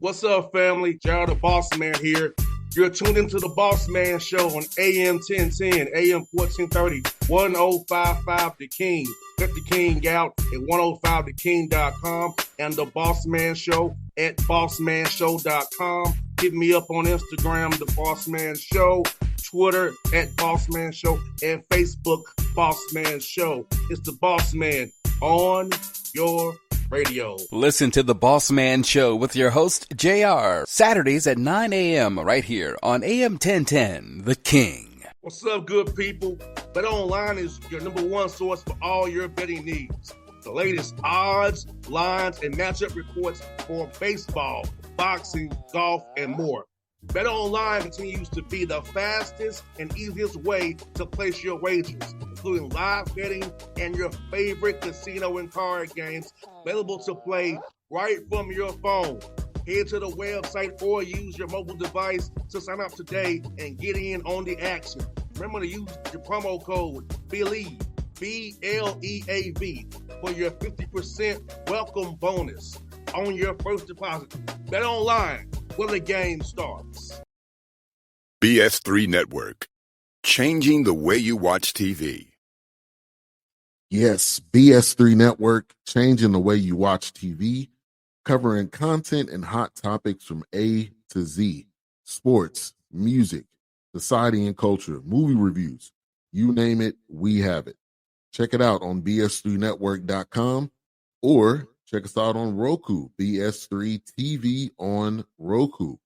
What's up, family? Gerald the Bossman here. You're tuned into the Bossman Show on AM 1010, AM 1430, 1055 The King. Let the King out at 105theking.com and the Bossman Show at bossmanshow.com. Hit me up on Instagram, The Bossman Show, Twitter at Bossman Show, and Facebook, Bossman Show. It's the Bossman on your radio. Listen to the Bossman Show with your host, JR, Saturdays at 9 a.m. right here on AM 1010, The King. What's up, good people? Bet Online is your number one source for all your betting needs. The latest odds, lines, and matchup reports for baseball, boxing, golf, and more. Bet Online continues to be the fastest and easiest way to place your wagers, including live betting and your favorite casino and card games available to play right from your phone. Head to the website or use your mobile device to sign up today and get in on the action. Remember to use your promo code BELIEVE, B-L-E-A-V, for your 50% welcome bonus on your first deposit. Bet Online, where the game starts. BS3 Network, changing the way you watch TV. Yes, BS3 Network, changing the way you watch TV, covering content and hot topics from A to Z, sports, music, society and culture, movie reviews, you name it, we have it. Check it out on bs3network.com or check us out on Roku, BS3 TV on Roku,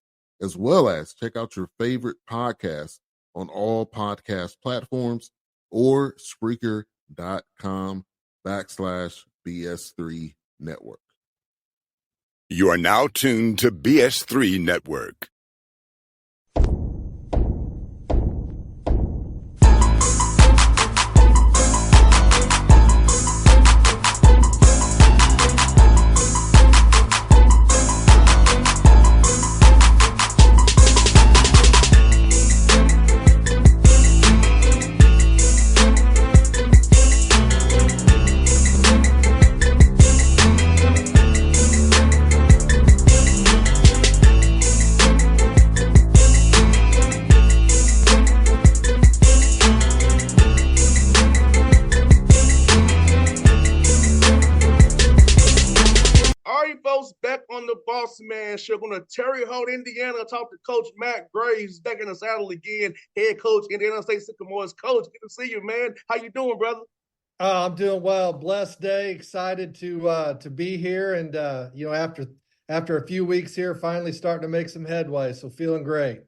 as well as check out your favorite podcast on all podcast platforms or Spreaker.com/BS3 Network. You are now tuned to BS3 Network. Bossman Show. Going to Terre Haute, Indiana, talk to Coach Matt Graves back in the saddle again. Head coach, Indiana State Sycamores. Coach, good to see you, man. How you doing, brother? I'm doing well. Blessed day. Excited to be here, and after a few weeks here, finally starting to make some headway. So feeling great.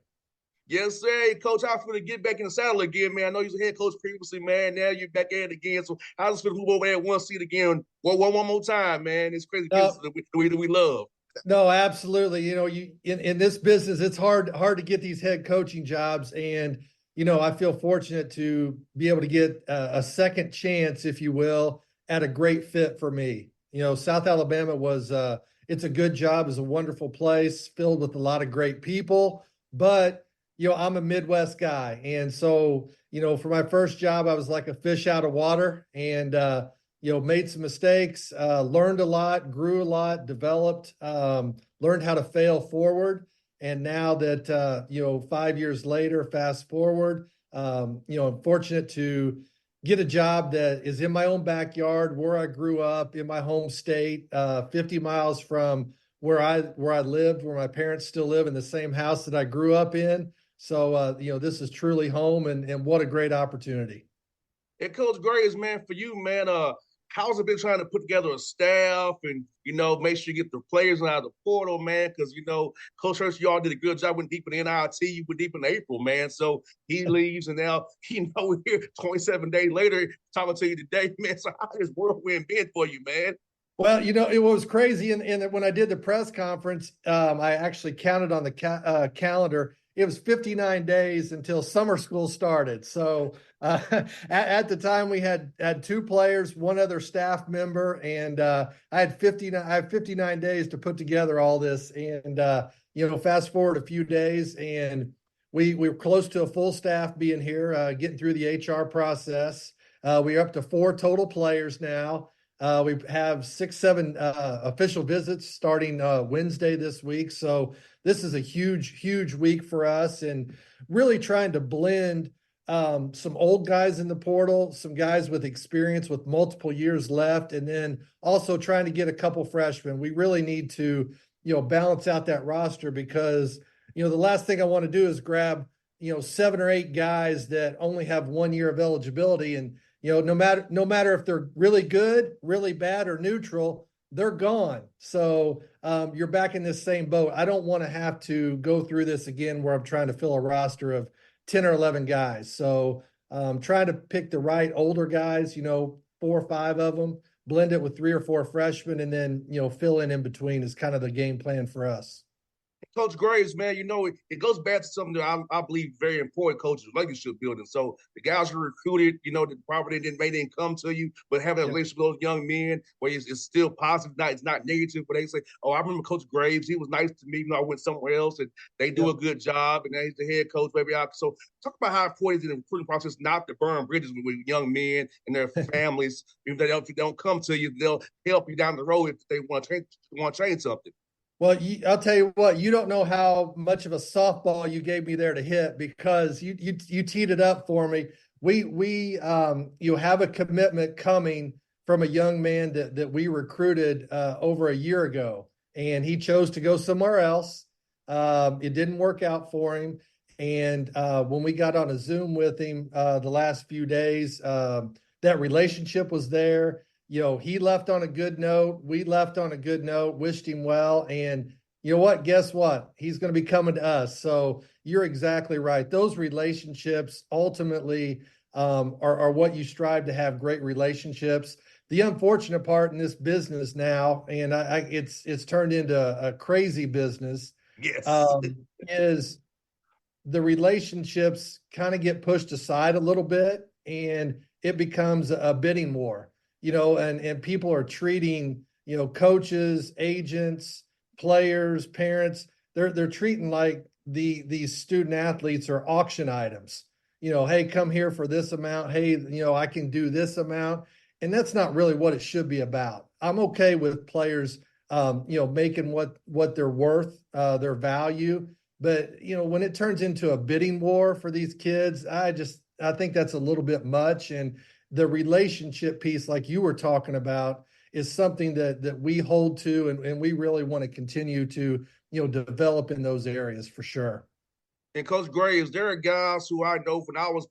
Yes, sir. Coach, how feel to get back in the saddle again, man? I know you was a head coach previously, man. Now you're back at it again. So how does it feel to move over there one seat again? One more time, man. It's crazy. The way that we love. No, absolutely. You in this business, it's hard to get these head coaching jobs, and I feel fortunate to be able to get a second chance, if you will, at a great fit for me. South Alabama was it's a good job, it's a wonderful place filled with a lot of great people, but I'm a Midwest guy, and so for my first job, I was like a fish out of water, and made some mistakes, learned a lot, grew a lot, developed, learned how to fail forward. And now that, 5 years later, fast forward, I'm fortunate to get a job that is in my own backyard, where I grew up, in my home state, 50 miles from where I lived, where my parents still live in the same house that I grew up in. So, this is truly home, and what a great opportunity. And Coach Graves, man, for you, man, how's it been trying to put together a staff and, make sure you get the players out of the portal, man? Because, Coach Hurst, y'all did a good job. Went deep in the NIT. You went deep in April, man. So he leaves, and now, we're here 27 days later talking to you today, man. So how has whirlwind been for you, man? Well, it was crazy. And when I did the press conference, I actually counted on the calendar. It was 59 days until summer school started. So at the time, we had two players, one other staff member, and I have 59 days to put together all this. And fast forward a few days, and we were close to a full staff being here, getting through the HR process. We're up to 4 total players now. We have 6, 7 official visits starting Wednesday this week. So this is a huge, huge week for us, and really trying to blend some old guys in the portal, some guys with experience with multiple years left, and then also trying to get a couple freshmen. We really need to, balance out that roster because, the last thing I want to do is grab, 7 or 8 guys that only have 1 year of eligibility. And, no matter if they're really good, really bad, or neutral, they're gone. So you're back in this same boat. I don't want to have to go through this again where I'm trying to fill a roster of 10 or 11 guys. So trying to pick the right older guys, 4 or 5 of them, blend it with 3 or 4 freshmen, and then, fill in between is kind of the game plan for us. Coach Graves, man, it goes back to something that I believe very important, coaches, relationship building. So the guys who recruited, that probably didn't come to you, but having a relationship with those young men where it's still positive, it's not negative, but they say, oh, I remember Coach Graves, he was nice to me when I went somewhere else, and they do a good job, and he's the head coach, baby. So talk about how important it is in the recruiting process not to burn bridges with young men and their families. If they don't come to you, they'll help you down the road if they want to change something. Well, I'll tell you what, you don't know how much of a softball you gave me there to hit because you teed it up for me. We have a commitment coming from a young man that we recruited over a year ago, and he chose to go somewhere else. It didn't work out for him. And when we got on a Zoom with him the last few days, that relationship was there. He left on a good note. We left on a good note, wished him well. And you know what? Guess what? He's going to be coming to us. So you're exactly right. Those relationships ultimately are what you strive to have, great relationships. The unfortunate part in this business now, and it's turned into a crazy business, is the relationships kind of get pushed aside a little bit, and it becomes a bidding war. And people are treating, coaches, agents, players, parents, they're treating like these student athletes are auction items. Hey, come here for this amount. Hey, I can do this amount. And that's not really what it should be about. I'm okay with players, making what they're worth, their value. But, when it turns into a bidding war for these kids, I think that's a little bit much. And the relationship piece, like you were talking about, is something that we hold to, and we really want to continue to, develop in those areas for sure. And Coach Graves, there are guys who I know when I was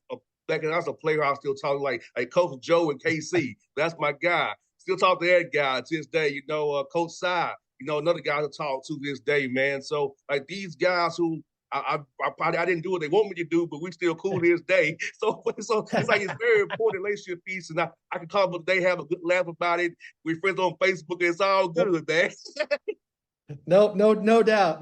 back when I was a player, I was still talking like Coach Joe and KC. That's my guy. Still talk to that guy to this day. Coach Sy, another guy to talk to this day, man. So like these guys who I probably didn't do what they want me to do, but we still cool to this day. So it's like it's very important relationship piece, and I can call them. They have a good laugh about it. We're friends on Facebook. And it's all good, man. No doubt.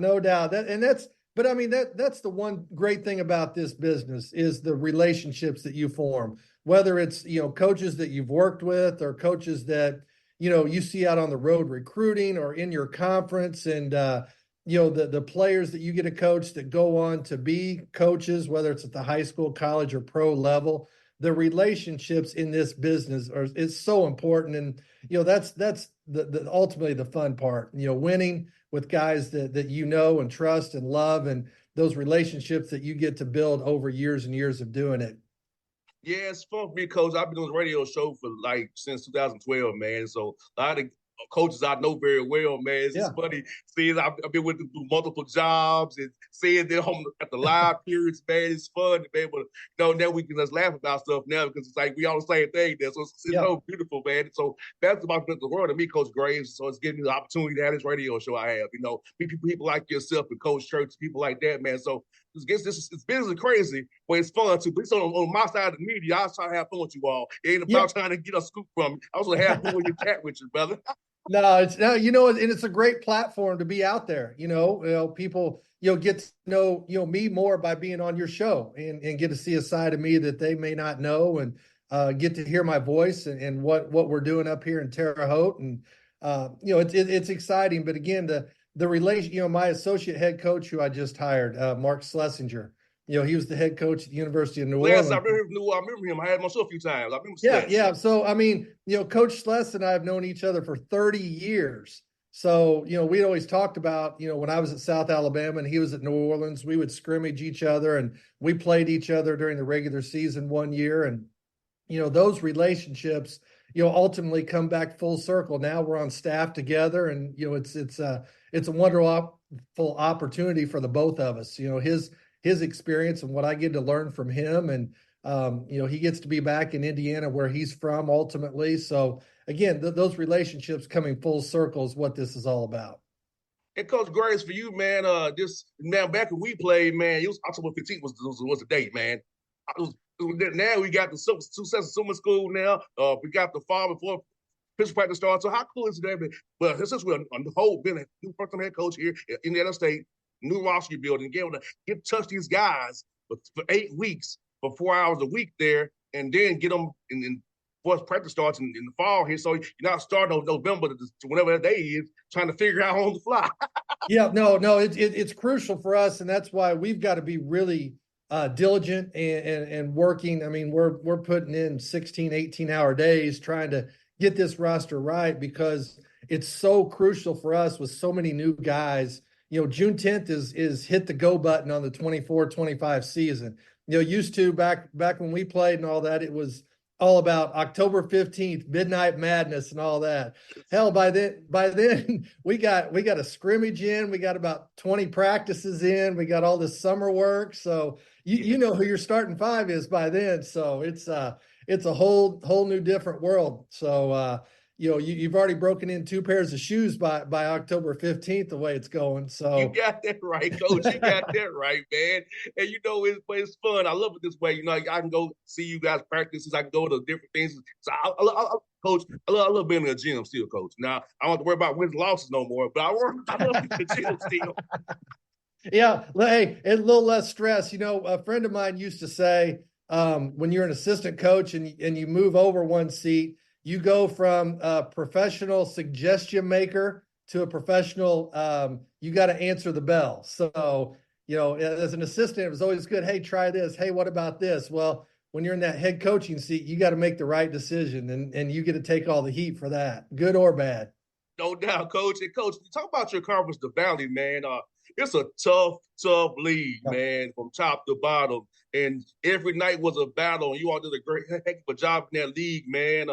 But I mean that's the one great thing about this business is the relationships that you form. Whether it's coaches that you've worked with or coaches that you see out on the road recruiting or in your conference, and the players that you get to coach that go on to be coaches, whether it's at the high school, college, or pro level, the relationships in this business is so important. And, that's the ultimately the fun part, winning with guys that and trust and love, and those relationships that you get to build over years and years of doing it. Yeah, it's fun for me, Coach. I've been on the radio show for since 2012, man. So a lot of coaches I know very well, man. It's just funny seeing I've been with them through multiple jobs and seeing them at the live periods, man. It's fun to be able to, now we can just laugh about stuff now because it's like we all the same thing there. So it's so beautiful, man. So that's about the world to me, Coach Graves. So it's giving me the opportunity to have this radio show I have, people like yourself and Coach Church, people like that, man. So it's business is crazy, but it's fun too. But it's on my side of the media. I was trying to have fun with you all. It ain't about trying to get a scoop from you. I was going to have fun with your chat with you, brother. And it's a great platform to be out there. People, get to know, me more by being on your show and get to see a side of me that they may not know, and get to hear my voice and what we're doing up here in Terre Haute. And, it's exciting. But again, the relation, my associate head coach who I just hired, Mark Schlesinger, He was the head coach at the University of New Les, Orleans. I remember him. I had him on show a few times. I remember Yeah, Les. yeah. So, I mean, Coach Sless and I have known each other for 30 years. So, we always talked about, when I was at South Alabama and he was at New Orleans, we would scrimmage each other and we played each other during the regular season one year. And, those relationships, ultimately come back full circle. Now we're on staff together and, it's a wonderful opportunity for the both of us, his experience and what I get to learn from him. And, he gets to be back in Indiana where he's from ultimately. So again, those relationships coming full circle is what this is all about. And Coach Graves, for you, man, back when we played, man, it was October 15th was the date, man. Now we got the two sets of summer school now. We got the fall before pitch practice starts. So how cool is that? But since we're on the whole been a new first-time head coach here in Indiana State, new roster building, get able to touch these guys for 8 weeks, for 4 hours a week there, and then get them in before practice starts in the fall here. So you're not starting on November to whatever that day is, trying to figure out on the fly. Yeah, no, it's crucial for us, and that's why we've got to be really diligent and working. I mean, we're putting in 16, 18-hour days trying to get this roster right because it's so crucial for us with so many new guys. June 10th is hit the go button on the 24-25 season. Used to back when we played and all that, it was all about October 15th, midnight madness and all that. Hell, by then we got a scrimmage in, we got about 20 practices in, we got all this summer work. So you know who your starting five is by then. So it's a whole new different world. So you've already broken in 2 pairs of shoes by October 15th, the way it's going. So you got that right, Coach. You got that right, man. And it's fun. I love it this way. I can go see you guys practices. I can go to different things. So Coach, I love being in the gym still, Coach. Now I don't have to worry about wins and losses no more, but I love being in the gym still. Yeah, hey, it's a little less stress. A friend of mine used to say, when you're an assistant coach and you move over one seat, you go from a professional suggestion maker to a professional, you got to answer the bell. So, as an assistant, it was always good. Hey, try this. Hey, what about this? Well, when you're in that head coaching seat, you got to make the right decision and you get to take all the heat for that, good or bad. No doubt, Coach. And Coach, talk about your conference, the Valley, man. It's a tough league, man, from top to bottom. And every night was a battle. And you all did a great heck of a job in that league, man.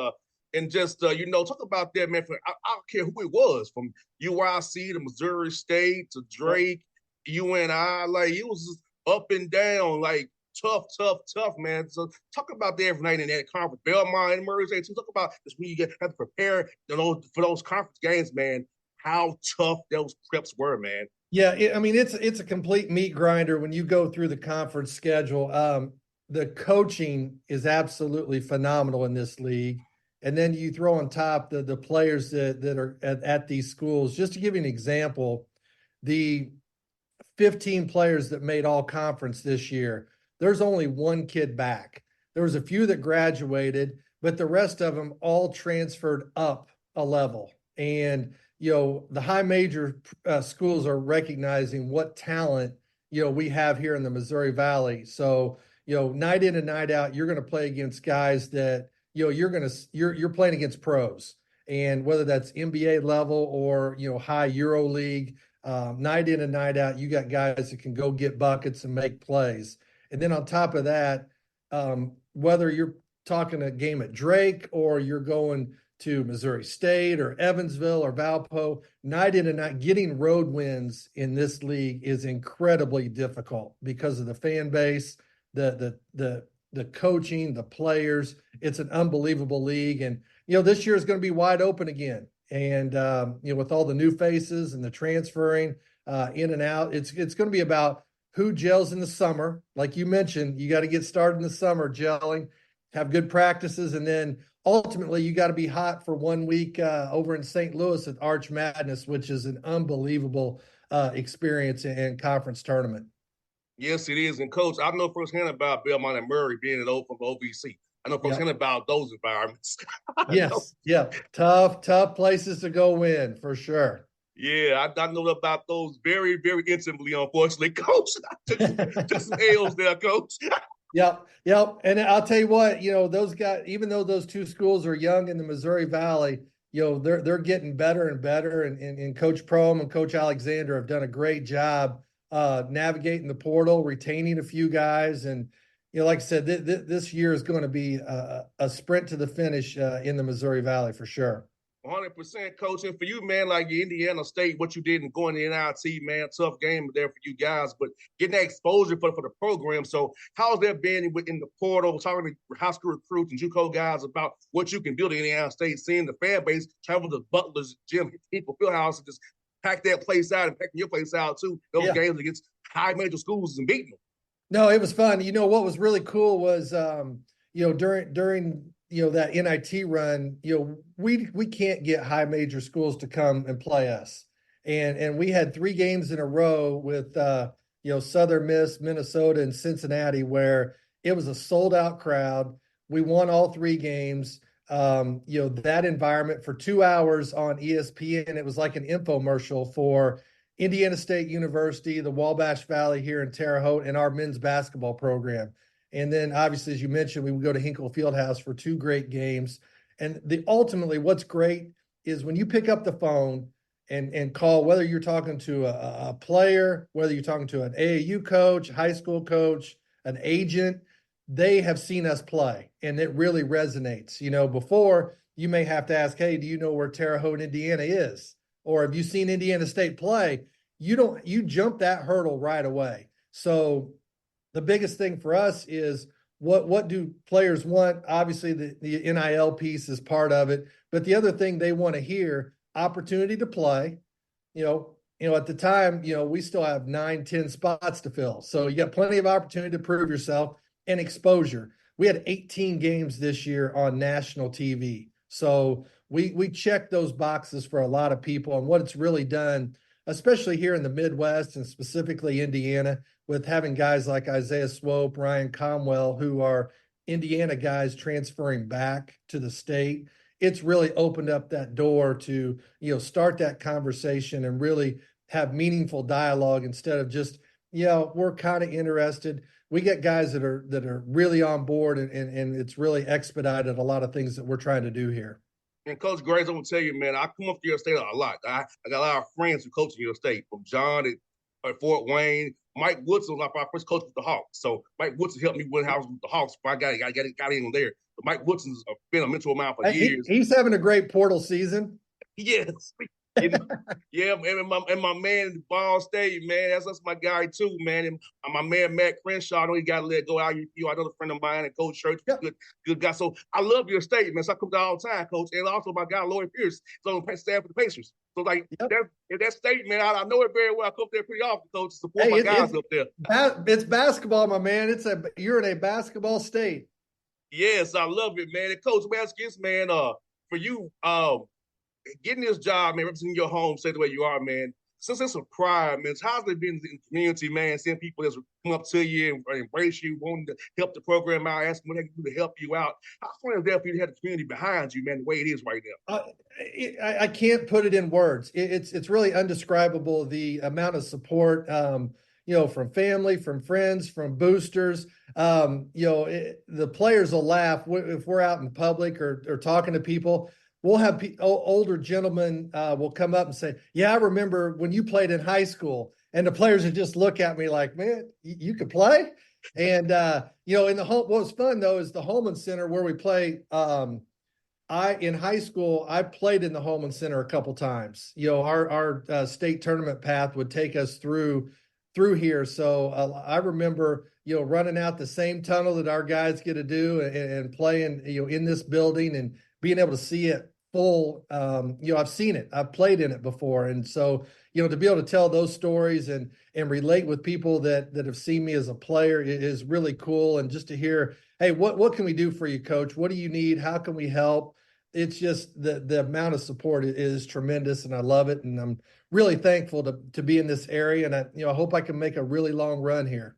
And just talk about that, man. I don't care who it was, from UIC to Missouri State to Drake, UNI. Like, it was just up and down, like tough, man. So talk about that every night in that conference. Belmont and Murray State. So talk about this when you have to prepare, for those conference games, man. How tough those preps were, man. Yeah, it's a complete meat grinder when you go through the conference schedule. The coaching is absolutely phenomenal in this league. And then you throw on top the players that are at these schools. Just to give you an example, the 15 players that made all conference this year, there's only one kid back. There was a few that graduated, but the rest of them all transferred up a level. And, the high major schools are recognizing what talent, we have here in the Missouri Valley. So, night in and night out, you're going to play against guys that, you're playing against pros, and whether that's NBA level or high Euro League, night in and night out, you got guys that can go get buckets and make plays. And then on top of that, whether you're talking a game at Drake or you're going to Missouri State or Evansville or Valpo, night in and night, getting road wins in this league is incredibly difficult because of the fan base, the coaching, the players. It's an unbelievable league. And, this year is going to be wide open again. And, with all the new faces and the transferring in and out, it's going to be about who gels in the summer. Like you mentioned, you got to get started in the summer gelling, have good practices, and then ultimately you got to be hot for 1 week over in St. Louis at Arch Madness, which is an unbelievable experience and conference tournament. Yes, it is. And Coach, I know firsthand about Belmont and Murray being an old from OVC. I know firsthand about those environments. Yes. Yeah. Tough places to go win for sure. Yeah, I know about those very, very intimately, unfortunately, Coach. Took some L's there, Coach. Yep, yep. And I'll tell you what, those guys, even though those two schools are young in the Missouri Valley, they're getting better and better. And Coach Prohm and Coach Alexander have done a great job navigating the portal, retaining a few guys. And, like I said, this year is going to be a sprint to the finish in the Missouri Valley for sure. 100% coaching for you, man. Like Indiana State, what you did in going to NIT, man, tough game there for you guys, but getting that exposure for the program. So, how's that been in the portal, talking to high school recruits and JUCO guys about what you can build in Indiana State, seeing the fan base travel to Butler's gym, people Fieldhouse, and just pack that place out and packing your place out too. Those games against high major schools and beating them. No, it was fun. What was really cool was, during that NIT run, we can't get high major schools to come and play us. And we had 3 games in a row with, Southern Miss, Minnesota, and Cincinnati, where it was a sold out crowd. We won all 3 games. That environment for 2 hours on ESPN, it was like an infomercial for Indiana State University, the Wabash Valley here in Terre Haute, and our men's basketball program. And then obviously, as you mentioned, we would go to Hinkle Fieldhouse for 2 great games. And ultimately what's great is when you pick up the phone and call, whether you're talking to a player, whether you're talking to an AAU coach, high school coach, an agent, they have seen us play, and it really resonates. Before you may have to ask, hey, do you know where Terre Haute, Indiana is? Or have you seen Indiana State play? You jump that hurdle right away. So the biggest thing for us is what do players want? Obviously, the NIL piece is part of it, but the other thing they want to hear, opportunity to play. At the time, we still have 9, 10 spots to fill. So you got plenty of opportunity to prove yourself and exposure. We had 18 games this year on national TV. So we checked those boxes for a lot of people, and what it's really done, especially here in the Midwest and specifically Indiana, with having guys like Isaiah Swope, Ryan Comwell, who are Indiana guys transferring back to the state. It's really opened up that door to, start that conversation and really have meaningful dialogue instead of just, we're kind of interested. We get guys that are really on board, and it's really expedited a lot of things that we're trying to do here. And Coach Graves, I'm gonna tell you, man, I come up to your state a lot. I got a lot of friends who coach in your state, from John at Fort Wayne. Mike Woodson was my first coach with the Hawks. So Mike Woodson helped me win house with the Hawks before I got in there. But Mike Woodson's been a mentor of mine for years. He's having a great portal season. Yes. Yeah, and my man in Ball State, man, that's my guy too, man. And my man Matt Crenshaw, I know he got to let go. Another friend of mine and Coach Church, good guy. So I love your state, man. So I come down all the time, Coach, and also my guy Lloyd Pierce, is on the staff for the Pacers. So that state, man, I know it very well. I come up there pretty often, Coach, to support my guys up there. It's basketball, my man. You're in a basketball state. Yes, I love it, man. And Coach, man, man, for you, getting this job, man, representing your home state the way you are, man, since it's a pride, man, how's it been in the community, man, seeing people that's come up to you and embrace you, wanting to help the program out, asking what they can do to help you out? How fun is that for you to have the community behind you, man, the way it is right now? I can't put it in words. It's really undescribable, the amount of support, from family, from friends, from boosters. The players will laugh if we're out in public or talking to people. We'll have older gentlemen will come up and say, yeah, I remember when you played in high school. And the players would just look at me like, man, you could play? And, in the home, what was fun, though, is the Holman Center where we play. In high school, I played in the Holman Center a couple times. Our state tournament path would take us through here. So I remember, running out the same tunnel that our guys get to do and playing, in this building and being able to see it full. I've seen it, I've played in it before. And so, to be able to tell those stories and relate with people that have seen me as a player is really cool. And just to hear, hey, what can we do for you, Coach? What do you need? How can we help? It's just the amount of support is tremendous, and I love it. And I'm really thankful to be in this area. And I hope I can make a really long run here.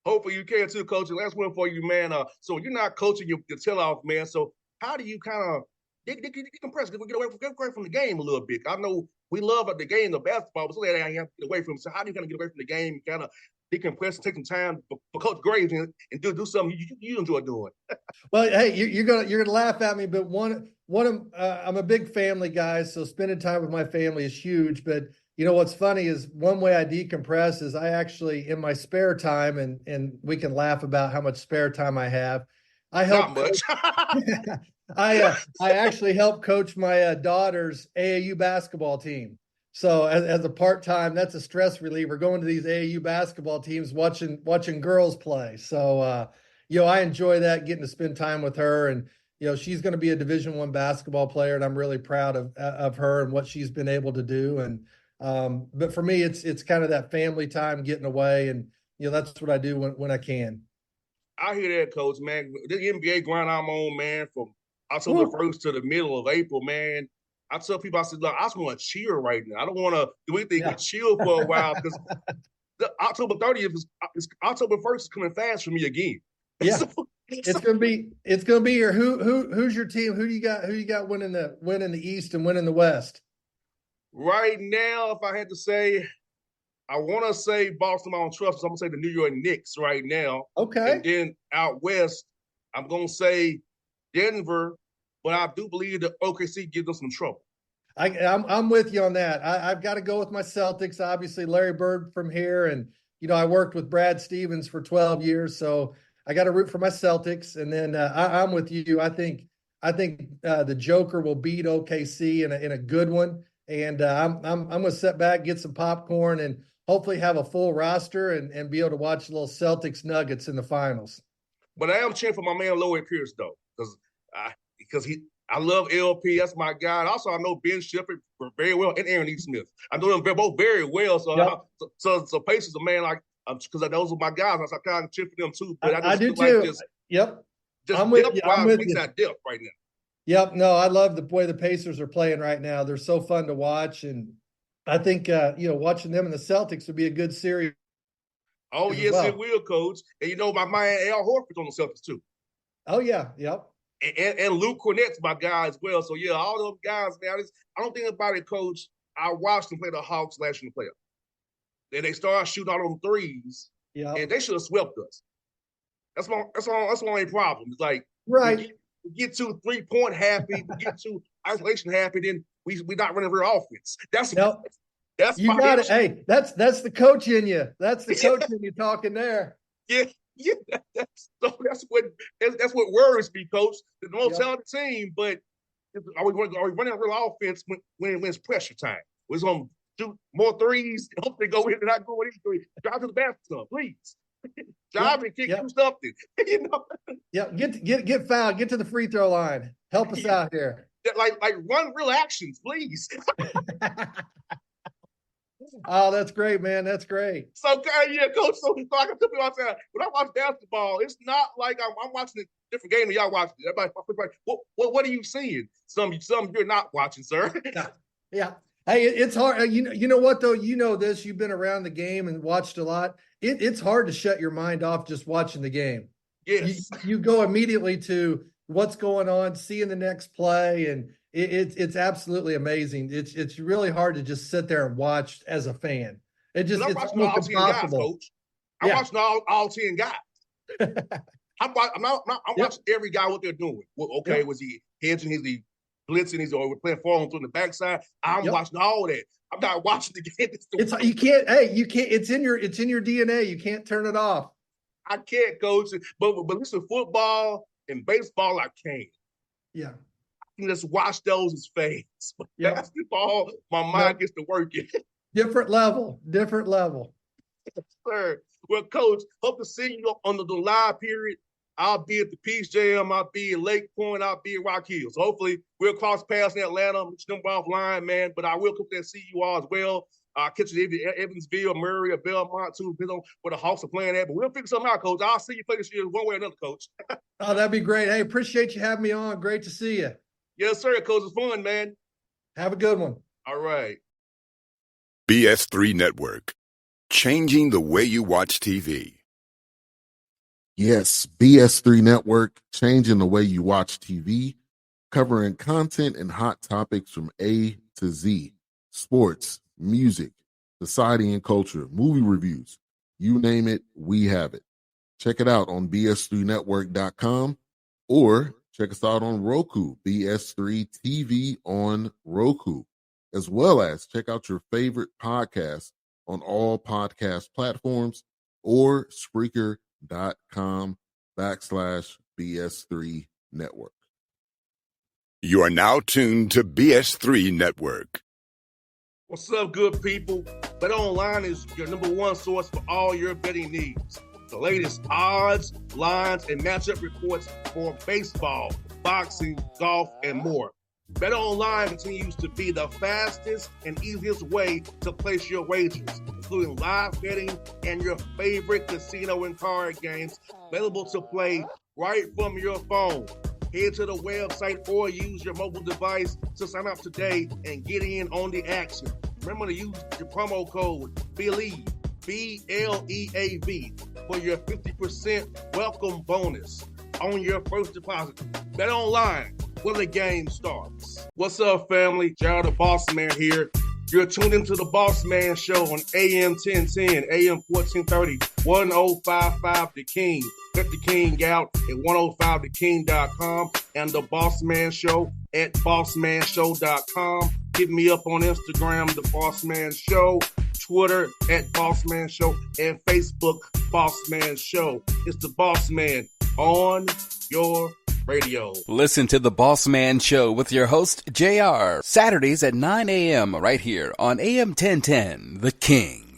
Hopefully you can too, Coach. And last one for you, man. So you're not coaching your tail-off, man. So how do you kind of decompress? Get away from the game a little bit. I know we love the game of basketball, but something that I have to get away from. So how do you kind of get away from the game and kind of decompress, take some time for Coach Graves and do something you enjoy doing? Well, hey, you're gonna laugh at me, but I'm a big family guy, so spending time with my family is huge. But what's funny is one way I decompress is I actually in my spare time, and we can laugh about how much spare time I have. I help. Not much. I actually help coach my daughter's AAU basketball team. So as a part-time, that's a stress reliever, going to these AAU basketball teams, watching girls play. So I enjoy that, getting to spend time with her, and she's going to be a Division I basketball player, and I'm really proud of her and what she's been able to do. And but for me, it's kind of that family time, getting away, and that's what I do when I can. I hear that, Coach, man. The NBA grind I'm on, man, from October 1st to the middle of April, man. I tell people, I said, look, I just want to cheer right now. I don't want to do anything but chill for a while because October 30th is October 1st is coming fast for me again. Yeah, it's gonna be here. Who's your team? Who you got winning the East and winning the West? Right now, if I had to say, I want to say Boston, I don't trust. So I'm gonna say the New York Knicks right now. Okay. And then out west, I'm gonna say Denver, but I do believe that OKC gives them some trouble. I'm with you on that. I've got to go with my Celtics. Obviously, Larry Bird from here, and I worked with Brad Stevens for 12 years, so I got to root for my Celtics. And then I'm with you. I think the Joker will beat OKC in a good one, and I'm going to sit back, get some popcorn, and hopefully have a full roster and be able to watch a little Celtics Nuggets in the finals. But I am cheering for my man Lloyd Pierce though, because I love LP. That's my guy. And also, I know Ben Shepherd very well and Aaron E. Smith. I know them both very well. So, yep. so Pace is a man like because those are my guys. So I kind of cheer for them too. But I do too. Yep. I'm with you. That depth right now. Yep. No, I love the way the Pacers are playing right now. They're so fun to watch, and I think watching them and the Celtics would be a good series. Oh yes, it will, Coach. And my man Al Horford's on the Celtics too. Oh yeah, yep. And Luke Cornett's my guy as well. So yeah, all those guys, man. I don't think about it, Coach. I watched them play the Hawks last year in the playoffs. Then they started shooting all them threes, and they should have swept us. That's my only problem. It's like right. We get too 3-point happy, we get too isolation happy, then we not running real offense. That's you got it. Hey, that's the coach in you. That's the coach in you talking there. Yeah. That's what worries me, Coach. The most talented team, but are we running a real offense when it's pressure time? We're going to shoot more threes, hope they go in and not go in threes. Drive to the basket, please. Drive and kick do something. Yeah, get fouled. Get to the free throw line. Help us out here. Like run real actions, please. Oh, that's great, man. That's great. So, Coach, so I can tell people out there, when I watch basketball, it's not like I'm watching a different game than y'all watching. Everybody, what are you seeing? Some you're not watching, sir. Yeah. Hey, it's hard. You know what, though? You know this. You've been around the game and watched a lot. It's hard to shut your mind off just watching the game. Yes. You go immediately to what's going on, seeing the next play, and it's absolutely amazing. It's really hard to just sit there and watch as a fan. It's almost impossible. Guys, Coach. I'm watching all 10 guys. I'm watching every guy what they're doing. Okay, was he hedging? Is he blitzing? Is he playing forward through the backside? I'm watching all that. I'm not watching the game. You can't. It's in your DNA. You can't turn it off. I can't, Coach. But listen, football and baseball, I can. Yeah. I can just watch those as fans. But basketball, my mind gets to working. Different level. Yes, sir. Well, Coach, hope to see you under the live period. I'll be at the Peace Jam. I'll be in Lake Point. I'll be in Rock Hill. So hopefully we'll cross paths in Atlanta. Number offline, man. But I will come there and see you all as well. I'll catch you in Evansville, Murray, or Belmont, too, depending on where the Hawks are playing at. But we'll figure something out, Coach. I'll see you play this year one way or another, Coach. Oh, that'd be great. Hey, appreciate you having me on. Great to see you. Yes, sir, Coach. It's fun, man. Have a good one. All right. BS3 Network. Changing the way you watch TV. Yes, BS3 Network, changing the way you watch TV, covering content and hot topics from A to Z. sports, music, society and culture, movie reviews. You name it, we have it. Check it out on bs3network.com or check us out on Roku, BS3 TV on Roku, as well as check out your favorite podcast on all podcast platforms or Spreaker.com/BS3 Network. You are now tuned to BS3 Network. What's up, good people? BetOnline is your number one source for all your betting needs. The latest odds, lines, and matchup reports for baseball, boxing, golf, and more. BetOnline continues to be the fastest and easiest way to place your wagers, including live betting and your favorite casino and card games available to play right from your phone. Head to the website or use your mobile device to sign up today and get in on the action. Remember to use your promo code BELIEVE, BLEAV, for your 50% welcome bonus on your first deposit. Bet online where the game starts. What's up, family? Jared the Bossman here. You're tuned into the Bossman Show on AM 1010, AM 1430, 1055 The King. Check The King out at 105theking.com and the Bossman Show at bossmanshow.com. Hit me up on Instagram, The Bossman Show, Twitter at Bossman Show, and Facebook, Bossman Show. It's the Bossman on your radio. Listen to The Bossman Show with your host, JR, Saturdays at 9 a.m. right here on AM 1010, The King.